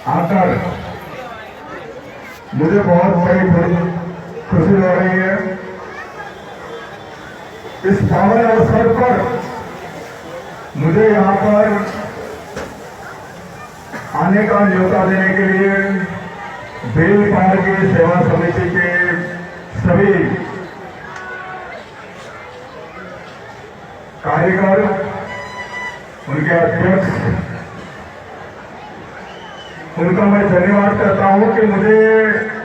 आकर मुझे बहुत बड़ी खुशी हो रही है। इस पावन अवसर पर मुझे यहाँ पर आने का न्योता देने के लिए बेलपाड़ की सेवा समिति के सभी कार्यकर, उनके अध्यक्ष, उनका मैं धन्यवाद करता हूं कि मुझे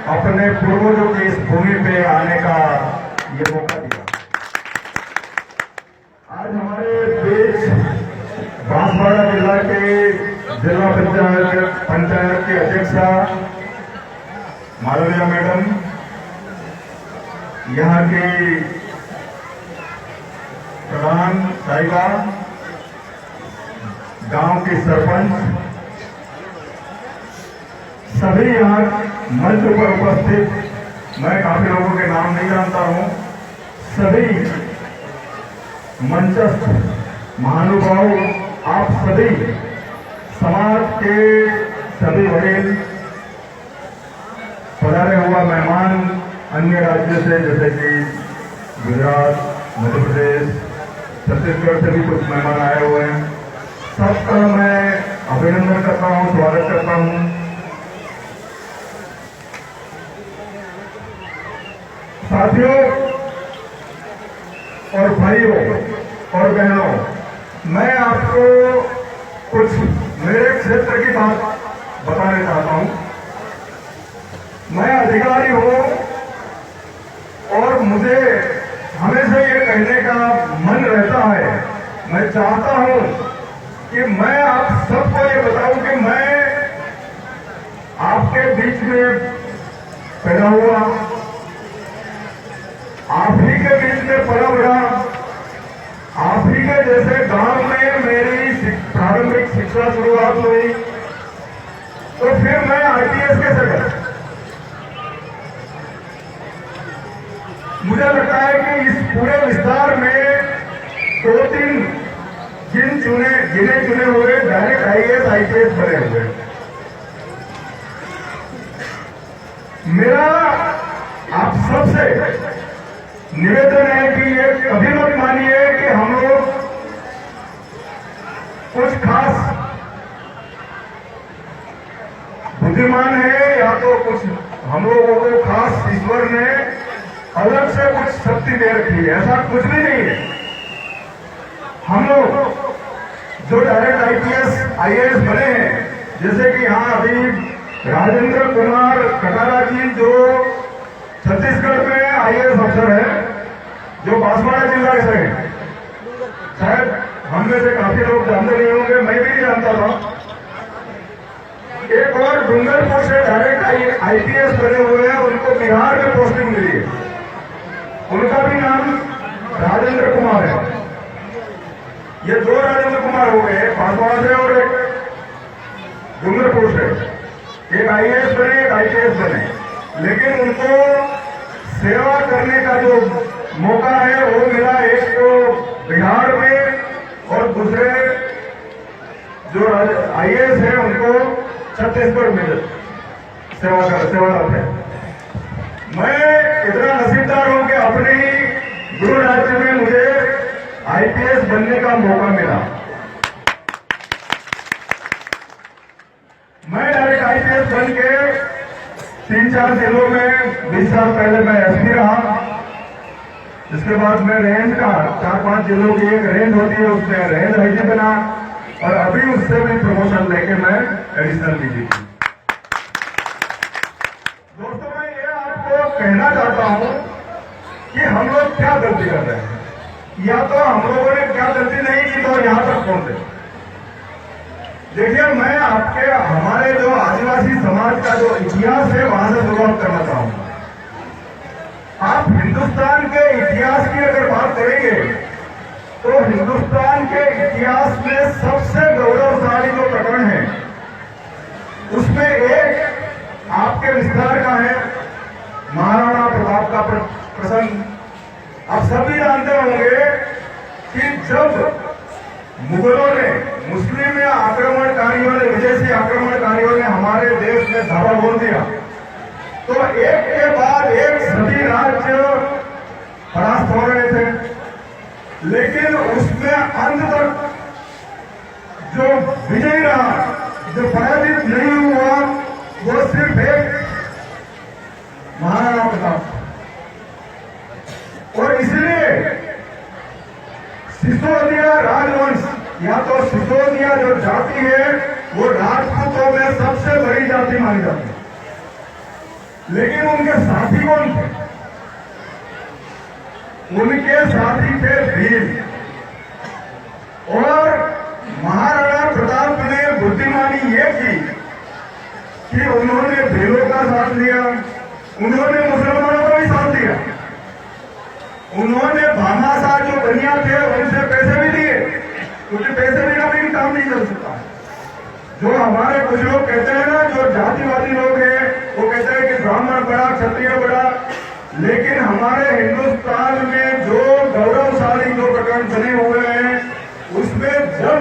अपने पूर्वजों की इस भूमि पे आने का ये मौका दिया। आज हमारे बीच बांसवाड़ा जिला के जिला पंचायत की अध्यक्षा मालविया मैडम, यहाँ की प्रधान साहिबा, गांव की सरपंच, सभी यहाँ मंच पर उपस्थित, मैं काफी लोगों के नाम नहीं जानता हूं, सभी मंचस्थ महानुभाव, आप सभी समाज के सभी वडील, पधारे हुआ मेहमान अन्य राज्यों से जैसे कि गुजरात, मध्य प्रदेश, छत्तीसगढ़ से भी कुछ मेहमान आए हुए हैं, सबका मैं अभिनंदन करता हूं, स्वागत करता हूं। साथियों और भाइयों और बहनों, मैं आपको कुछ मेरे क्षेत्र की बात बताना चाहता हूं। मैं अधिकारी हूं और मुझे हमेशा ये कहने का मन रहता है, मैं चाहता हूं कि मैं आप सबको ये बताऊं कि मैं आपके बीच में पैदा हुआ, आप ही के बीच में पला बढ़ा, आप ही के जैसे गांव में मेरी प्रारंभिक शिक्षा शुरुआत हुई, तो फिर मैं आईपीएस कैसे कर। मुझे लगता है कि इस पूरे विस्तार में 2-3 गिने चुने हुए डायरेक्ट आईएएस आईपीएस बने हुए। मेरा आप सबसे निवेदन है कि ये कभी मत मानिए कि हम लोग कुछ खास बुद्धिमान है या तो कुछ हम लोगों को खास ईश्वर ने अलग से कुछ शक्ति दे रखी है, ऐसा कुछ भी नहीं है। हम लोग जो डायरेक्ट आईपीएस आईएएस बने हैं, जैसे कि यहाँ अभी राजेंद्र कुमार कटारा जी जो छत्तीसगढ़ में आईएएस अफसर है, जो बांसवाड़ा जिला से हैं, शायद हम में से काफी लोग जानते नहीं होंगे, मैं भी नहीं जानता था। एक और डूंगरपुर से डायरेक्ट आईपीएस बने हुए हैं, उनको बिहार में पोस्टिंग मिली है, उनका भी नाम राजेंद्र कुमार है। ये 2 राजेंद्र कुमार हो गए, बांसवाड़ा से और एक डूंगरपुर से, एक आईएएस बने, एक आईपीएस बने, लेकिन उनको सेवा करने का जो मौका है वो मिला एक तो बिहार में और दूसरे जो आईएएस है उनको छत्तीसगढ़ में सेवारत है। मैं इतना नसीबदार हूं कि अपने ही गृह राज्य में मुझे आईपीएस बनने का मौका मिला। मैं डायरेक्ट आईपीएस बन के 3-4 जिलों में 20 साल पहले मैं एसपी रहा। इसके बाद मैं रेंज का 4-5 जिलों की एक रेंज होती है, उसमें रेंज आईजी बना और अभी उससे भी प्रमोशन लेके मैं एडिशनल डीजीपी। दोस्तों, मैं ये आपको कहना चाहता हूं कि हम लोग क्या गलती कर रहे हैं, या तो हम लोगों ने क्या गलती नहीं की तो यहां तक पहुंचे। देखिए, मैं आपके हमारे जो आदिवासी समाज का जो इतिहास है वहां से शुरुआत करना चाहूंगा। आप हिंदुस्तान के इतिहास की अगर बात करेंगे तो हिंदुस्तान के इतिहास में सबसे गौरवशाली जो प्रकरण है उसमें एक आपके विस्तार का है, महाराणा प्रताप का प्रसंग। आप सभी जानते होंगे कि जब मुगलों ने, मुस्लिम आक्रमणकारियों ने, विदेशी आक्रमणकारियों ने हमारे हमारे देश में धावा बोल दिया तो एक के बाद एक सभी राज्य परास्त हो रहे थे, लेकिन उसमें अंत तक जो विजयी रहा, जो पराजित नहीं हुआ, वो सिर्फ एक महाराणा प्रताप। और इसलिए सिसोदिया राजवंश या तो सिसोदिया जो जाति है वो राजपूतों में सबसे बड़ी जाति मानी जाती है, लेकिन उनके साथी कौन थे? उनके साथी थे भील। और महाराणा प्रताप ने बुद्धिमानी ये की कि उन्होंने भीलों का साथ लिया, उन्होंने मुसलमानों का भी साथ दिया, उन्होंने भामाशाह जो बनिया थे उनसे पैसे भी दिए, क्योंकि पैसे बिना भी काम नहीं चल सकता। जो हमारे कुछ लोग कहते हैं ना, जो जातिवादी लोग हैं, वो कहते हैं कि ब्राह्मण बड़ा, क्षत्रिय बड़ा, लेकिन हमारे हिंदुस्तान में जो गौरवशाली जो प्रकरण बने हुए हैं उसमें जब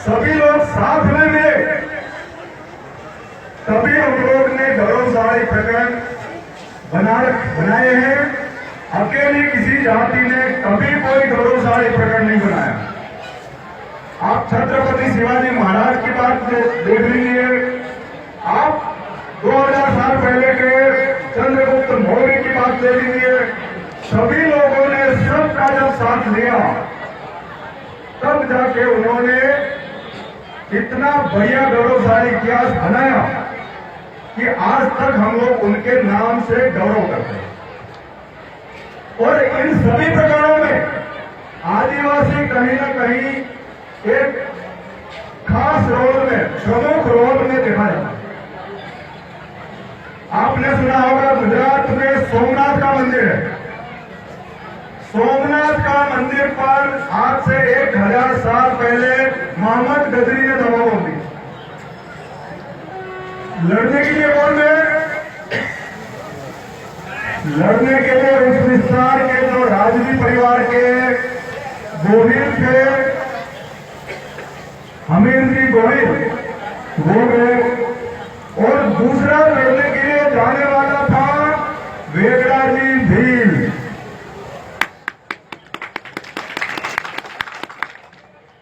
सभी लोग साथ में मिले तभी हम लोग ने गौरवशाली प्रकरण बनाए हैं। अकेली किसी जाति ने कभी कोई गौरवशाली प्रकरण नहीं बनाया। आप छत्रपति शिवाजी महाराज की बात देख लीजिए, आप 2000 साल पहले के चंद्रगुप्त मौर्य की बात ले लीजिए, सभी लोगों ने सबका जब साथ लिया तब जाके उन्होंने इतना बढ़िया गौरवशाली इतिहास बनाया कि आज तक हम लोग उनके नाम से गौरव करते हैं। और इन सभी प्रकरणों में आदिवासी कहीं ना कहीं एक खास रोल में, प्रमुख रोल में देखा जाता है। आपने सुना होगा गुजरात में सोमनाथ का मंदिर है। सोमनाथ का मंदिर पर आज से 1000 साल पहले मोहम्मद गजनी ने दवा बोल दी। लड़ने के लिए कौन है? लड़ने के लिए उस विस्तार के जो राजवी परिवार के गोविल थे, हमीर जी गोविल, वो गए। और दूसरा लड़ने के लिए जाने वाला था वेगड़ा जी भील।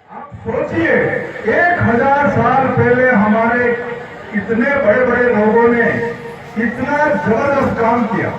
आप सोचिए 1000 साल पहले हमारे इतने बड़े बड़े लोगों ने इतना जबरदस्त काम किया।